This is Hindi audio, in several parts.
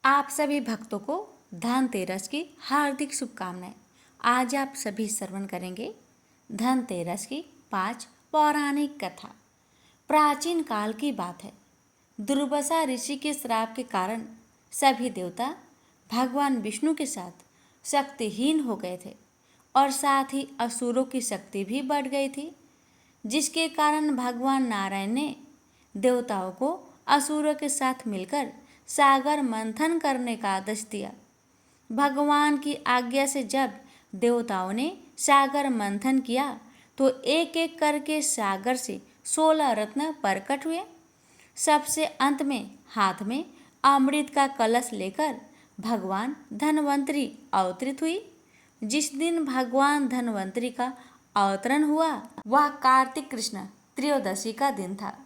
आप सभी भक्तों को धनतेरस की हार्दिक शुभकामनाएं। आज आप सभी श्रवण करेंगे धनतेरस की 5 पौराणिक कथा। प्राचीन काल की बात है। दुर्वासा ऋषि के श्राप के कारण सभी देवता भगवान विष्णु के साथ शक्तिहीन हो गए थे और साथ ही असुरों की शक्ति भी बढ़ गई थी, जिसके कारण भगवान नारायण ने देवताओं को असुरों के साथ मिलकर सागर मंथन करने का आदेश दिया। भगवान की आज्ञा से जब देवताओं ने सागर मंथन किया तो एक एक करके सागर से 16 रत्न प्रकट हुए। सबसे अंत में हाथ में अमृत का कलश लेकर भगवान धन्वंतरी अवतरित हुई। जिस दिन भगवान धन्वंतरी का अवतरण हुआ वह कार्तिक कृष्ण त्रयोदशी का दिन था।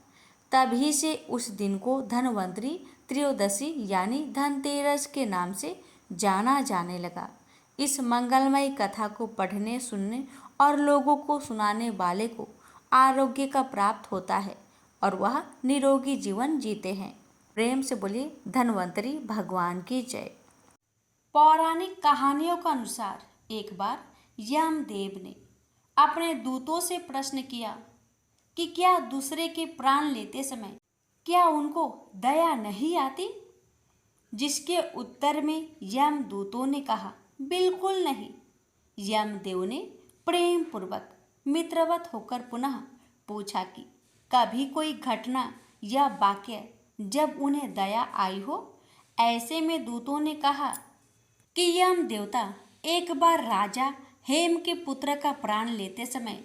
तभी से उस दिन को धन्वंतरी त्रयोदशी यानी धनतेरस के नाम से जाना जाने लगा। इस मंगलमयी कथा को पढ़ने, सुनने और लोगों को सुनाने वाले को आरोग्य का प्राप्त होता है और वह निरोगी जीवन जीते हैं। प्रेम से बोलिए धन्वंतरी भगवान की जय। पौराणिक कहानियों के अनुसार एक बार यमदेव ने अपने दूतों से प्रश्न किया कि क्या दूसरे के प्राण लेते समय क्या उनको दया नहीं आती? जिसके उत्तर में यमदूतों ने कहा, बिल्कुल नहीं। यमदेव ने प्रेम पूर्वक मित्रवत होकर पुनः पूछा कि कभी कोई घटना या वाक्य जब उन्हें दया आई हो? ऐसे में दूतों ने कहा कि यम देवता, एक बार राजा हेम के पुत्र का प्राण लेते समय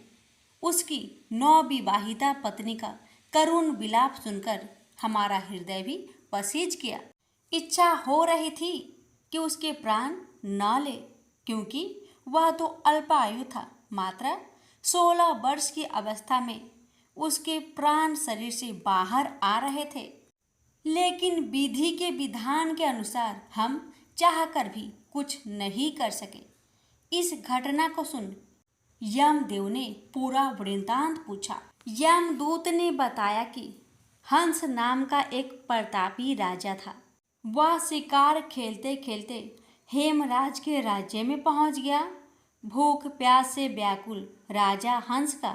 उसकी नवविवाहिता पत्नी का करुण विलाप सुनकर हमारा हृदय भी पसीज गया। इच्छा हो रही थी कि उसके प्राण न ले, क्योंकि वह तो अल्पायु था। मात्र 16 वर्ष की अवस्था में उसके प्राण शरीर से बाहर आ रहे थे। लेकिन विधि के विधान के अनुसार हम चाहकर भी कुछ नहीं कर सके। इस घटना को सुन यमदेव ने पूरा वृत्तांत पूछा। यमदूत ने बताया कि हंस नाम का एक प्रतापी राजा था। वह शिकार खेलते खेलते हेमराज के राज्य में पहुंच गया। भूख प्यास से व्याकुल राजा हंस का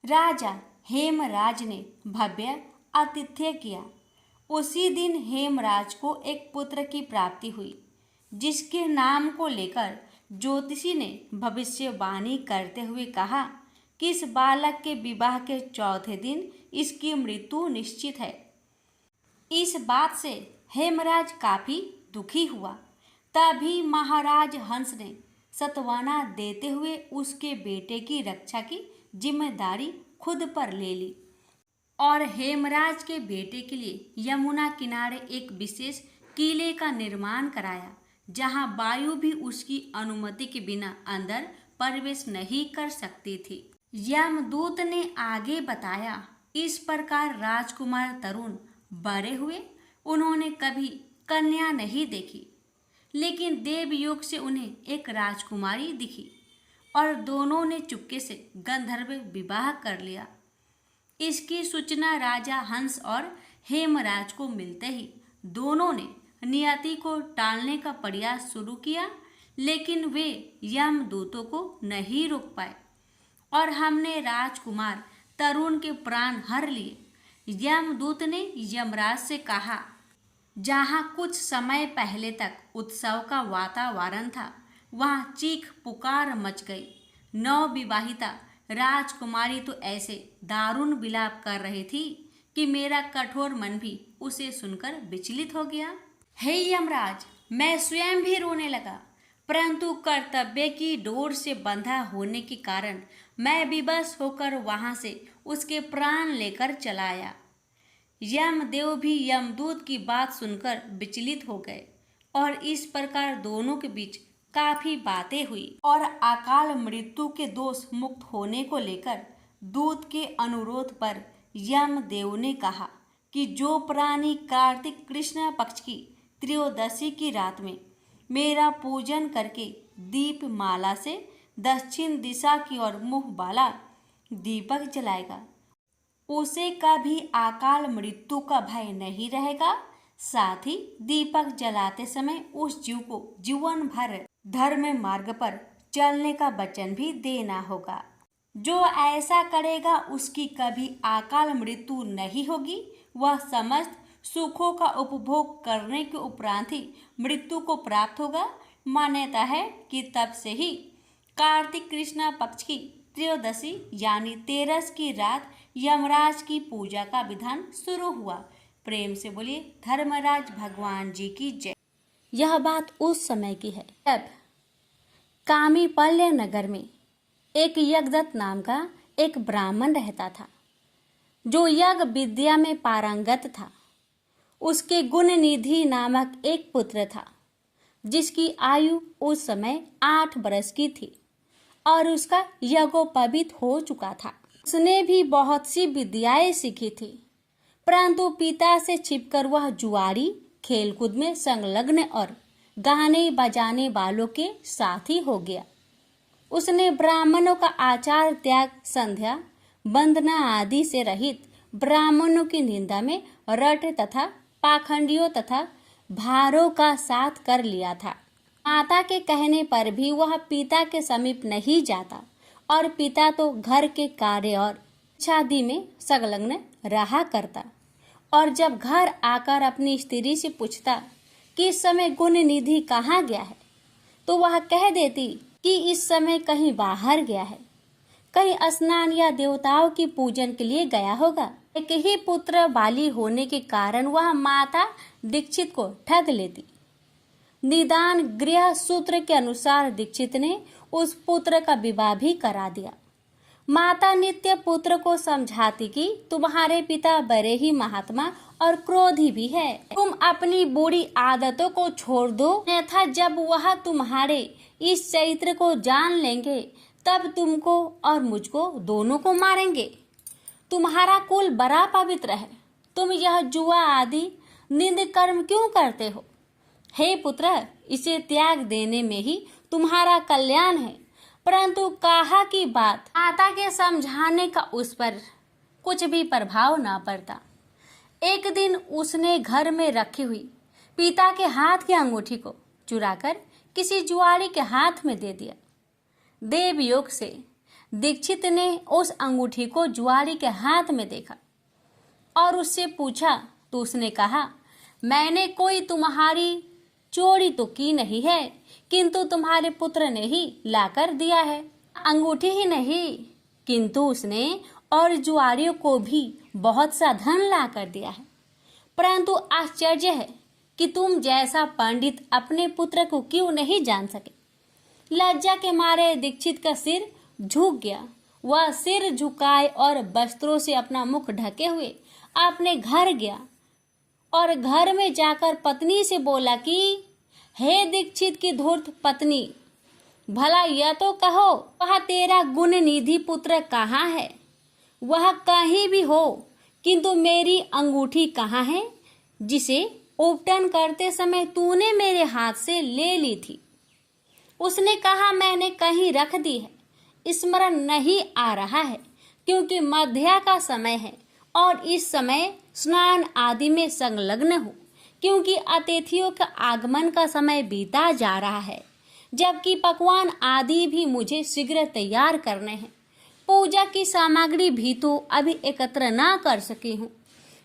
राजा हेमराज ने भव्य आतिथ्य किया। उसी दिन हेमराज को एक पुत्र की प्राप्ति हुई, जिसके नाम को लेकर ज्योतिषी ने भविष्यवाणी करते हुए कहा कि इस बालक के विवाह के चौथे दिन इसकी मृत्यु निश्चित है। इस बात से हेमराज काफी दुखी हुआ। तभी महाराज हंस ने सत्वाना देते हुए उसके बेटे की रक्षा की जिम्मेदारी खुद पर ले ली और हेमराज के बेटे के लिए यमुना किनारे एक विशेष किले का निर्माण कराया, जहां वायु भी उसकी अनुमति के बिना अंदर प्रवेश नहीं कर सकती थी। यमदूत ने आगे बताया, इस प्रकार राजकुमार तरुण बड़े हुए। उन्होंने कभी कन्या नहीं देखी, लेकिन देवयोग से उन्हें एक राजकुमारी दिखी और दोनों ने चुपके से गंधर्व विवाह कर लिया। इसकी सूचना राजा हंस और हेमराज को मिलते ही दोनों ने नियति को टालने का प्रयास शुरू किया, लेकिन वे यमदूतों को नहीं रोक पाए और हमने राजकुमार तरुण के प्राण हर लिए। यमदूत ने यमराज से कहा, जहाँ कुछ समय पहले तक उत्सव का वातावरण था, वहाँ चीख पुकार मच गई। नवविवाहिता राजकुमारी तो ऐसे दारुण विलाप कर रही थी कि मेरा कठोर मन भी उसे सुनकर विचलित हो गया। हे यमराज, मैं स्वयं भी रोने लगा, परंतु कर्तव्य की डोर से बंधा होने के कारण मैं विवश होकर वहां से उसके प्राण लेकर चला आया। यमदेव भी यमदूत की बात सुनकर विचलित हो गए और इस प्रकार दोनों के बीच काफी बातें हुई और अकाल मृत्यु के दोष मुक्त होने को लेकर दूत के अनुरोध पर यमदेव ने कहा कि जो प्राणी कार्तिक कृष्ण पक्ष की त्रयोदशी की रात में मेरा पूजन करके दीप माला से दक्षिण दिशा की ओर मुंह वाला दीपक जलाएगा, उसे कभी अकाल मृत्यु का भय नहीं रहेगा। साथ ही दीपक जलाते समय उस जीव को जीवन भर धर्म मार्ग पर चलने का वचन भी देना होगा। जो ऐसा करेगा उसकी कभी अकाल मृत्यु नहीं होगी। वह समस्त सुखों का उपभोग करने के उपरांत ही मृत्यु को प्राप्त होगा। मान्यता है कि तब से ही कार्तिक कृष्ण पक्ष की त्रयोदशी यानी 13 की रात यमराज की पूजा का विधान शुरू हुआ। प्रेम से बोलिए धर्मराज भगवान जी की जय। यह बात उस समय की है जब कामीपल्य नगर में एक यज्ञदत्त नाम का एक ब्राह्मण रहता था, जो यज्ञ विद्या में पारंगत था। उसके गुणनिधि नामक एक पुत्र था, जिसकी आयु उस समय 8 वर्ष की थी और उसका यज्ञोपवीत हो चुका था। उसने भी बहुत सी विद्याएं सीखी थी, परंतु पिता से छिपकर वह जुआरी, खेलकूद में संलग्न और गाने बजाने वालों के साथी हो गया। उसने ब्राह्मणों का आचार त्याग, संध्या वंदना आदि से रहित ब्राह्मणों की निंदा में रट तथा पाखंडियों तथा भारों का साथ कर लिया था। माता के कहने पर भी वह पिता के समीप नहीं जाता और पिता तो घर के कार्य और शादी में संलग्न रहा करता। और जब घर आकर अपनी स्त्री से पूछता कि इस समय गुण निधि कहाँ गया है, तो वह कह देती कि इस समय कहीं बाहर गया है, कहीं स्नान या देवताओं की पूजन के लिए गया होगा। एक ही पुत्र वाली होने के कारण वह माता दीक्षित को ठग लेती। निदान गृह सूत्र के अनुसार दीक्षित ने उस पुत्र का विवाह भी करा दिया। माता नित्य पुत्र को समझाती कि तुम्हारे पिता बड़े ही महात्मा और क्रोधी भी है, तुम अपनी बुरी आदतों को छोड़ दो, अन्यथा जब वह तुम्हारे इस चरित्र को जान लेंगे तब तुमको और मुझको दोनों को मारेंगे। तुम्हारा कुल बड़ा पवित्र है, तुम यह जुआ आदि निंद कर्म क्यों करते हो? हे पुत्र, इसे त्याग देने में ही तुम्हारा कल्याण है। परंतु कहा की बात माता के समझाने का उस पर कुछ भी प्रभाव ना पड़ता। एक दिन उसने घर में रखी हुई पिता के हाथ की अंगूठी को चुराकर किसी जुआरी के हाथ में दे दिया। देव योग से दीक्षित ने उस अंगूठी को जुआरी के हाथ में देखा और उससे पूछा, तो उसने कहा, मैंने कोई तुम्हारी चोरी तो की नहीं है, किंतु तुम्हारे पुत्र ने ही लाकर दिया है। अंगूठी ही नहीं, किंतु उसने और जुआरियों को भी बहुत सा धन लाकर दिया है। परंतु आश्चर्य है कि तुम जैसा पंडित अपने पुत्र को क्यों नहीं जान सके। लज्जा के मारे दीक्षित का सिर झुक गया। वह सिर झुकाए और वस्त्रों से अपना मुख ढके हुए अपने घर गया और घर में जाकर पत्नी से बोला कि हे दीक्षित की धूर्त पत्नी, भला यह तो कहो, वह तेरा गुण निधि पुत्र कहाँ है? वह कहीं भी हो, किंतु मेरी अंगूठी कहाँ है, जिसे उपटन करते समय तूने मेरे हाथ से ले ली थी? उसने कहा, मैंने कहीं रख दी है, स्मरण नहीं आ रहा है, क्योंकि मध्या का समय है और इस समय स्नान आदि में संलग्न हूँ, क्योंकि अतिथियों का आगमन का समय बीता जा रहा है, जबकि पकवान आदि भी मुझे शीघ्र तैयार करने हैं। पूजा की सामग्री भी तो अभी एकत्र ना कर सकी हूँ।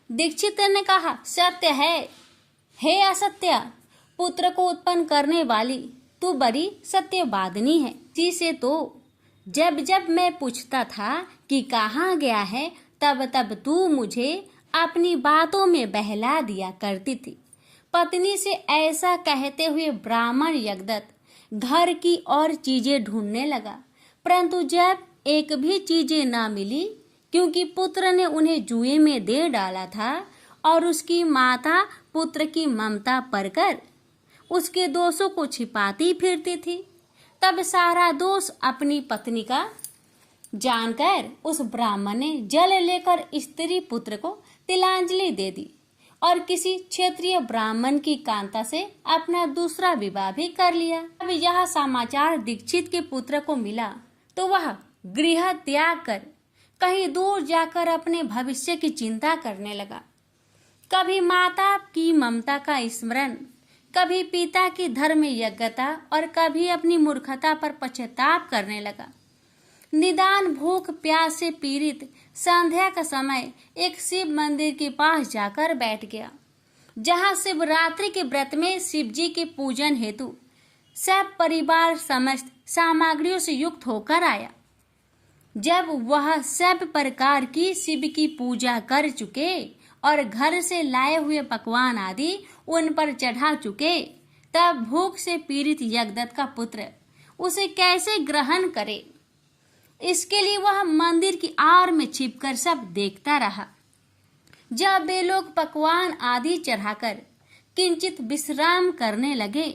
दीक्षित ने कहा, सत्य है, हे असत्य, पुत्र को उत्पन्न करने वाली तू बड़ी सत्यवादिनी है। इसी से तो जब जब मैं पूछता था कि कहाँ गया है, तब तब तू मुझे अपनी बातों में बहला दिया करती थी। पत्नी से ऐसा कहते हुए ब्राह्मण यज्ञदत्त घर की और चीजें ढूंढने लगा, परंतु जब एक भी चीजें ना मिली, क्योंकि पुत्र ने उन्हें जुए में दे डाला था और उसकी माता पुत्र की ममता परकर उसके दोषों को छिपाती फिरती थी, तब सारा दोष अपनी पत्नी का जानकर उस ब्राह्मण ने जल लेकर स्त्री पुत्र को तिलांजलि दे दी और किसी क्षेत्रीय ब्राह्मण की कांता से अपना दूसरा विवाह भी कर लिया। अब यह समाचार दीक्षित के पुत्र को मिला तो वह गृह त्याग कर कहीं दूर जाकर अपने भविष्य की चिंता करने लगा। कभी माता की ममता का स्मरण, कभी पिता की धर्म यज्ञता और कभी अपनी मूर्खता पर पश्चाताप करने लगा। निदान भूख प्यास से पीड़ित संध्या का समय एक शिव मंदिर के पास जाकर बैठ गया, जहां शिवरात्रि के व्रत में शिव जी के पूजन हेतु सब परिवार समस्त सामग्रियों से युक्त होकर आया। जब वह सब प्रकार की शिव की पूजा कर चुके और घर से लाए हुए पकवान आदि उन पर चढ़ा चुके, तब भूख से पीड़ित यज्ञदत्त का पुत्र उसे कैसे ग्रहण करे, इसके लिए वह मंदिर की आड़ में छिपकर सब देखता रहा। जब वे लोग पकवान आदि चढ़ाकर किंचित विश्राम करने लगे,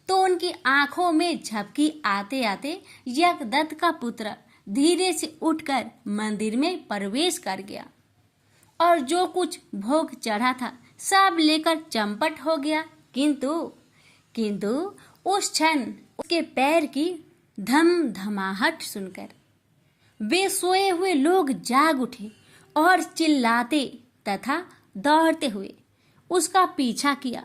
तो उनकी आंखों में झपकी आते आते यज्ञदत्त का पुत्र धीरे से उठकर मंदिर में प्रवेश कर गया और जो कुछ भोग चढ़ा था सब लेकर चंपट हो गया। किंतु उस क्षण उसके पैर की धमधमाहट सुनकर वे सोए हुए लोग जाग उठे और चिल्लाते तथा दौड़ते हुए उसका पीछा किया।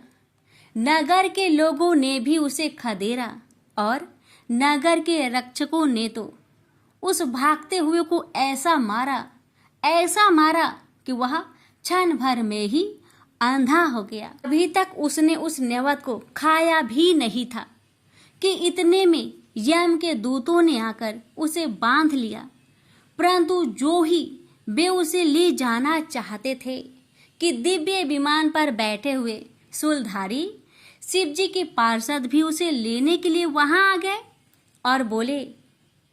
नगर के लोगों ने भी उसे खदेड़ा और नगर के रक्षकों ने तो उस भागते हुए को ऐसा मारा कि वह क्षण भर में ही अंधा हो गया। अभी तक उसने उस नेवत को खाया भी नहीं था कि इतने में यम के दूतों ने आकर उसे बांध लिया। परंतु जो ही वे उसे ले जाना चाहते थे कि दिव्य विमान पर बैठे हुए शूलधारी शिव जी के पार्षद भी उसे लेने के लिए वहां आ गए और बोले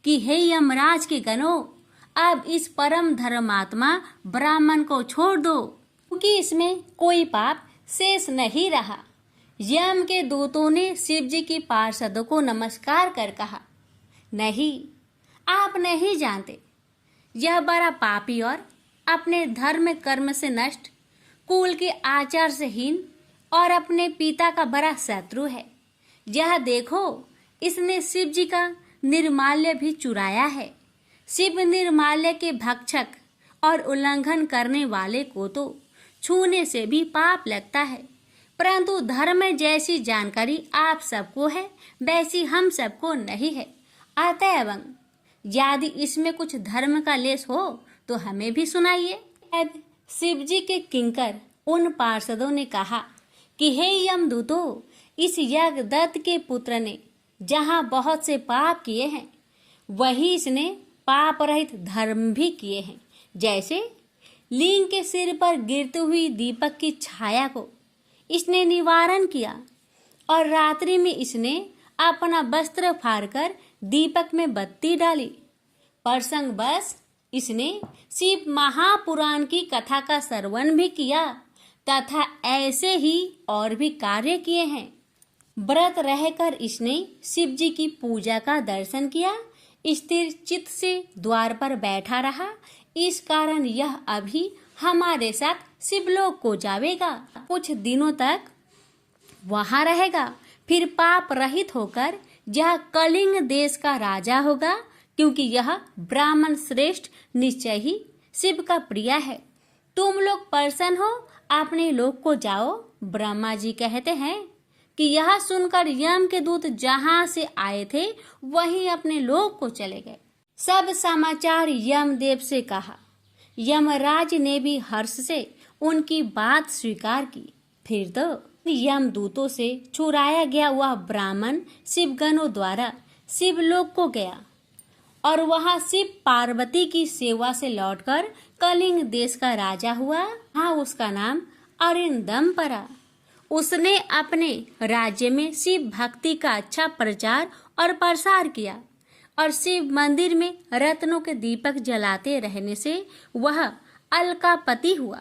कि हे यमराज के गणों, अब इस परम धर्मात्मा ब्राह्मण को छोड़ दो, क्योंकि इसमें कोई पाप शेष नहीं रहा। यम के दूतों ने शिव जी के पार्षदों को नमस्कार कर कहा, नहीं, आप नहीं जानते, यह बड़ा पापी और अपने धर्म कर्म से नष्ट, कुल के आचार से हीन और अपने पिता का बड़ा शत्रु है। यह देखो, इसने शिव जी का निर्माल्य भी चुराया है। शिव निर्माल्य के भक्षक और उल्लंघन करने वाले को तो छूने से भी पाप लगता है, परंतु धर्म जैसी जानकारी आप सबको है वैसी हम सबको नहीं है। अतएव यदि इसमें कुछ धर्म का लेस हो तो हमें भी सुनाइए। अब शिव जी के किंकर उन पार्षदों ने कहा कि हे यमदूतों, इस यज्ञदत्त के पुत्र ने जहाँ बहुत से पाप किए हैं, वही इसने पाप रहित धर्म भी किए हैं। जैसे लिंग के सिर पर गिरती हुई दीपक की छाया को इसने निवारण किया और रात्रि में इसने अपना वस्त्र फाड़कर दीपक में बत्ती डाली। प्रसंग बस इसने शिव महापुराण की कथा का श्रवण भी किया तथा ऐसे ही और भी कार्य किए हैं। व्रत रहकर इसने शिव जी की पूजा का दर्शन किया, स्थिर चित्त से द्वार पर बैठा रहा। इस कारण यह अभी हमारे साथ शिवलोक को जावेगा, कुछ दिनों तक वहां रहेगा, फिर पाप रहित होकर यह कलिंग देश का राजा होगा, क्योंकि यह ब्राह्मण श्रेष्ठ निश्चय ही शिव का प्रिय है। तुम लोग प्रसन्न हो, अपने लोक को जाओ। ब्रह्मा जी कहते हैं कि यह सुनकर यम के दूत जहां से आए थे वहीं अपने लोक को चले गए। सब समाचार यमदेव से कहा। यमराज ने भी हर्ष से उनकी बात स्वीकार की। फिर तो यमदूतों से चुराया गया वह ब्राह्मण शिवगणों द्वारा शिवलोक को गया और वहां शिव पार्वती की सेवा से लौटकर कलिंग देश का राजा हुआ। हाँ, उसका नाम अरिंदम पड़ा। उसने अपने राज्य में शिव भक्ति का अच्छा प्रचार और प्रसार किया और शिव मंदिर में रत्नों के दीपक जलाते रहने से वह अलकापति हुआ।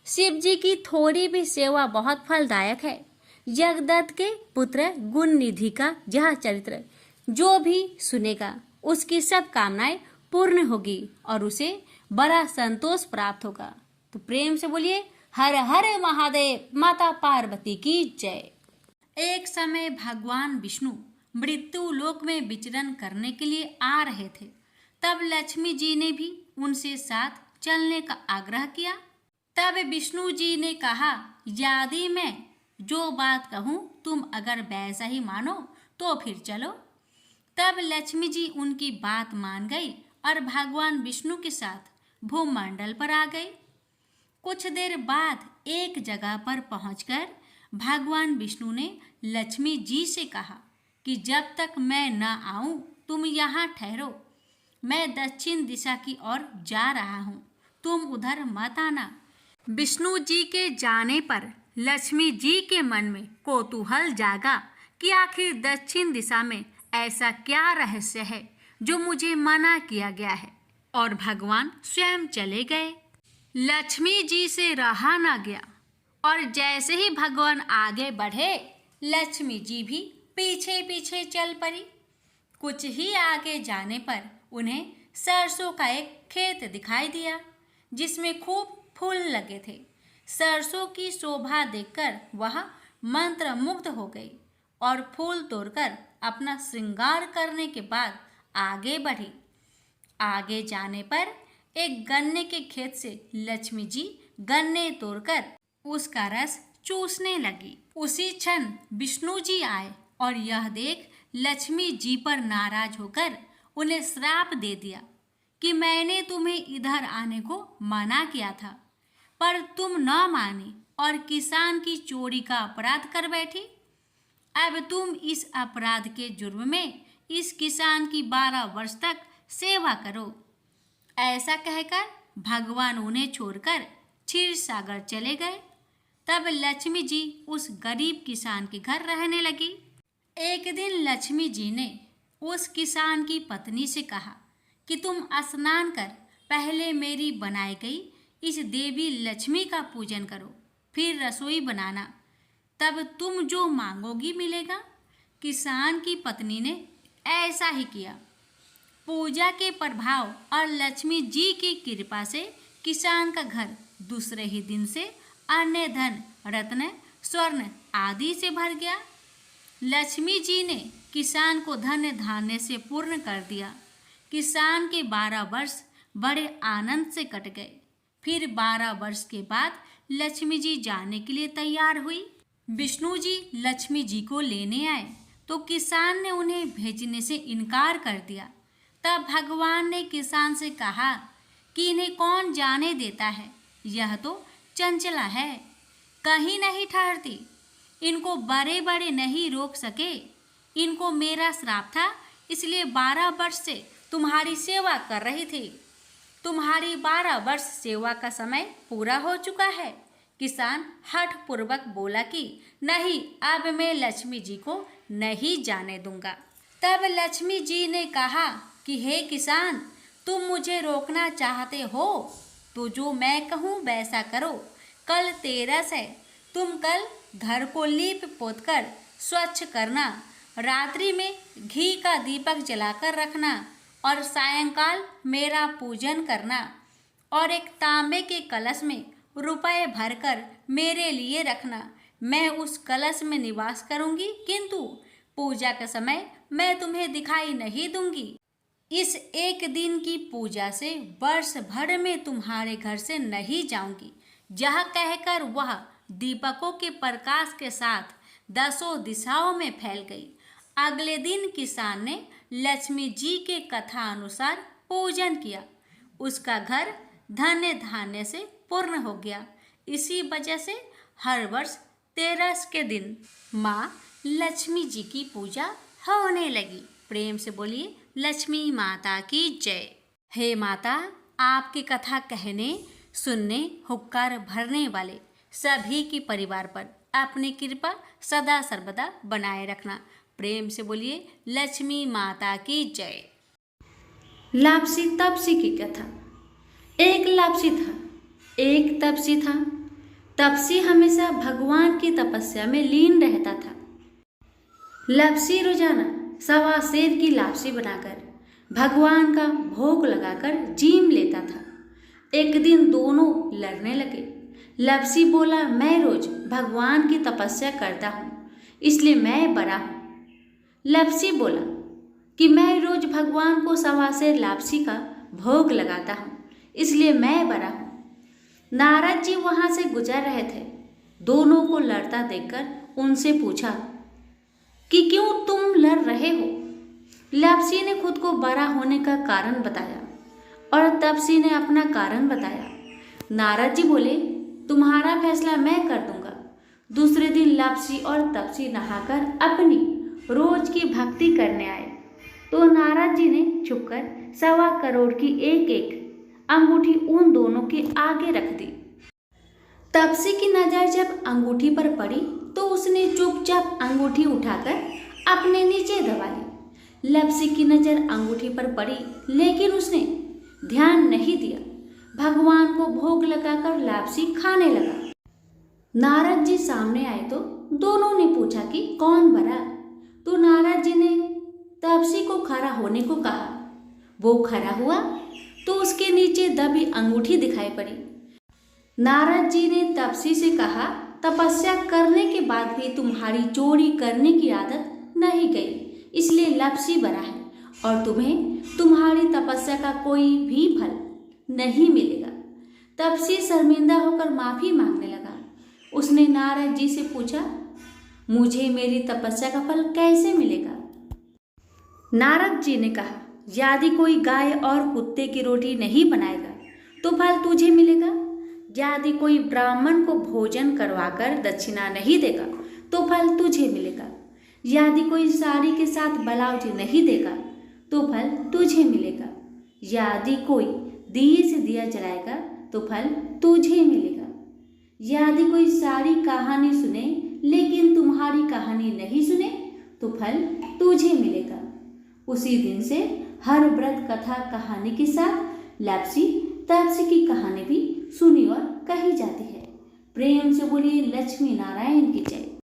शिव जी की थोड़ी भी सेवा बहुत फलदायक है। यज्ञदत्त के पुत्र गुण निधि का यह चरित्र जो भी सुनेगा उसकी सब कामनाएं पूर्ण होगी और उसे बड़ा संतोष प्राप्त होगा। तो प्रेम से बोलिए हर हर महादेव, माता पार्वती की जय। एक समय भगवान विष्णु मृत्यु लोक में विचरण करने के लिए आ रहे थे। तब लक्ष्मी जी ने भी उनसे साथ चलने का आग्रह किया। तब विष्णु जी ने कहा, यदि मैं जो बात कहूँ तुम अगर वैसा ही मानो तो फिर चलो। तब लक्ष्मी जी उनकी बात मान गई और भगवान विष्णु के साथ भूमंडल पर आ गए। कुछ देर बाद एक जगह पर पहुंचकर भगवान विष्णु ने लक्ष्मी जी से कहा कि जब तक मैं न आऊं तुम यहाँ ठहरो, मैं दक्षिण दिशा की ओर जा रहा हूँ, तुम उधर मत आना। विष्णु जी के जाने पर लक्ष्मी जी के मन में कौतूहल जागा कि आखिर दक्षिण दिशा में ऐसा क्या रहस्य है जो मुझे मना किया गया है, और भगवान स्वयं चले गए। लक्ष्मी जी से रहा न गया और जैसे ही भगवान आगे बढ़े लक्ष्मी जी भी पीछे पीछे चल पड़ी। कुछ ही आगे जाने पर उन्हें सरसों का एक खेत दिखाई दिया जिसमें खूब फूल लगे थे। सरसों की शोभा देखकर वह मंत्रमुग्ध हो गई और फूल तोड़कर अपना श्रृंगार करने के बाद आगे बढ़ी। आगे जाने पर एक गन्ने के खेत से लक्ष्मी जी गन्ने तोड़कर उसका रस चूसने लगी। उसी क्षण विष्णु जी आए और यह देख लक्ष्मी जी पर नाराज होकर उन्हें श्राप दे दिया कि मैंने तुम्हें इधर आने को मना किया था, पर तुम न मानी और किसान की चोरी का अपराध कर बैठी। अब तुम इस अपराध के जुर्म में इस किसान की 12 वर्ष तक सेवा करो। ऐसा कहकर भगवान उन्हें छोड़कर क्षीर सागर चले गए। तब लक्ष्मी जी उस गरीब किसान के घर रहने लगी। एक दिन लक्ष्मी जी ने उस किसान की पत्नी से कहा कि तुम स्नान कर पहले मेरी बनाई गई इस देवी लक्ष्मी का पूजन करो, फिर रसोई बनाना, तब तुम जो मांगोगी मिलेगा। किसान की पत्नी ने ऐसा ही किया। पूजा के प्रभाव और लक्ष्मी जी की कृपा से किसान का घर दूसरे ही दिन से अन्य धन, रत्न, स्वर्ण आदि से भर गया। लक्ष्मी जी ने किसान को धन्य धान्य से पूर्ण कर दिया। किसान के 12 वर्ष बड़े आनंद से कट गए। फिर 12 वर्ष के बाद लक्ष्मी जी जाने के लिए तैयार हुई। विष्णु जी लक्ष्मी जी को लेने आए तो किसान ने उन्हें भेजने से इनकार कर दिया। तब भगवान ने किसान से कहा कि इन्हें कौन जाने देता है, यह तो चंचला है, कहीं नहीं ठहरती, इनको बड़े बड़े नहीं रोक सके। इनको मेरा श्राप था, इसलिए 12 वर्ष से तुम्हारी सेवा कर रही थी। तुम्हारी 12 वर्ष सेवा का समय पूरा हो चुका है। किसान हठ पूर्वक बोला कि नहीं, अब मैं लक्ष्मी जी को नहीं जाने दूंगा। तब लक्ष्मी जी ने कहा कि हे किसान, तुम मुझे रोकना चाहते हो तो जो मैं कहूँ वैसा करो। कल तेरस है, तुम कल घर को लीप पोत कर स्वच्छ करना, रात्रि में घी का दीपक जलाकर रखना और सायंकाल मेरा पूजन करना और एक तांबे के कलश में रुपए भरकर मेरे लिए रखना। मैं उस कलश में निवास करूंगी, किंतु पूजा के समय मैं तुम्हें दिखाई नहीं दूंगी। इस एक दिन की पूजा से वर्ष भर में तुम्हारे घर से नहीं जाऊंगी। यह कहकर वह दीपकों के प्रकाश के साथ 10 दिशाओं में फैल गई। अगले दिन किसान ने लक्ष्मी जी के कथा अनुसार पूजन किया। उसका घर धन्य धान्य से पूर्ण हो गया। इसी वजह से हर वर्ष तेरस के दिन माँ लक्ष्मी जी की पूजा होने लगी। प्रेम से बोलिए लक्ष्मी माता की जय। हे माता, आपकी कथा कहने, सुनने, हुक्कार भरने वाले सभी के परिवार पर अपनी कृपा सदा सर्वदा बनाए रखना। प्रेम से बोलिए लक्ष्मी माता की जय। लापसी तपसी की कथा। एक लापसी था, एक तपसी था। तपसी हमेशा भगवान की तपस्या में लीन रहता था। लापसी रोजाना सवा सेर की लापसी बनाकर भगवान का भोग लगाकर जीम लेता था। एक दिन दोनों लड़ने लगे। लापसी बोला, मैं रोज भगवान की तपस्या करता हूँ, इसलिए मैं बड़ा हूँ। लापसी बोला कि मैं रोज भगवान को सवा सेर लापसी का भोग लगाता हूँ, इसलिए मैं बड़ा हूँ। नारद जी वहां से गुजर रहे थे। दोनों को लड़ता देखकर उनसे पूछा कि क्यों तुम लड़ रहे हो। लप्सी ने खुद को बड़ा होने का कारण बताया और तपसी ने अपना कारण बताया। नारद जी बोले, तुम्हारा फैसला मैं कर दूंगा। दूसरे दिन लप्सी और तपसी नहाकर अपनी रोज की भक्ति करने आए तो नारद जी ने छुपकर 1.25 करोड़ की एक एक अंगूठी उन दोनों के आगे रख दी। तपसी की नजर जब अंगूठी पर पड़ी तो उसने चुपचाप अंगूठी उठाकर अपने नीचे दबा ली। लप्सी की नजर अंगूठी पर पड़ी लेकिन उसने ध्यान नहीं दिया। भगवान को भोग लगाकर लप्सी खाने लगा। नारद जी सामने आए तो दोनों ने पूछा कि कौन बड़ा। तो नारद जी ने तपसी को खड़ा होने को कहा। वो खड़ा हुआ तो उसके नीचे दबी अंगूठी दिखाई पड़ी। नारद जी ने तपसी से कहा, तपस्या करने के बाद भी तुम्हारी चोरी करने की आदत नहीं गई, इसलिए लप्सी बड़ा है और तुम्हें तुम्हारी तपस्या का कोई भी फल नहीं मिलेगा। तपसी शर्मिंदा होकर माफी मांगने लगा। उसने नारद जी से पूछा, मुझे मेरी तपस्या का फल कैसे मिलेगा। नारद जी ने कहा, यदि कोई गाय और कुत्ते की रोटी नहीं बनाएगा तो फल तुझे मिलेगा। यदि कोई ब्राह्मण को भोजन करवाकर दक्षिणा नहीं देगा तो फल तुझे मिलेगा। यदि कोई साड़ी के साथ ब्लाउज नहीं देगा तो फल तुझे मिलेगा। यदि कोई दिए से दिया जलाएगा तो फल तुझे मिलेगा। यदि कोई सारी कहानी सुने लेकिन तुम्हारी कहानी नहीं सुने तो फल तुझे मिलेगा। उसी दिन से हर व्रत कथा कहानी के साथ लप्सी तपसी की कहानी भी सुनी और कही जाती है। प्रेम से बोलिए लक्ष्मी नारायण की जय।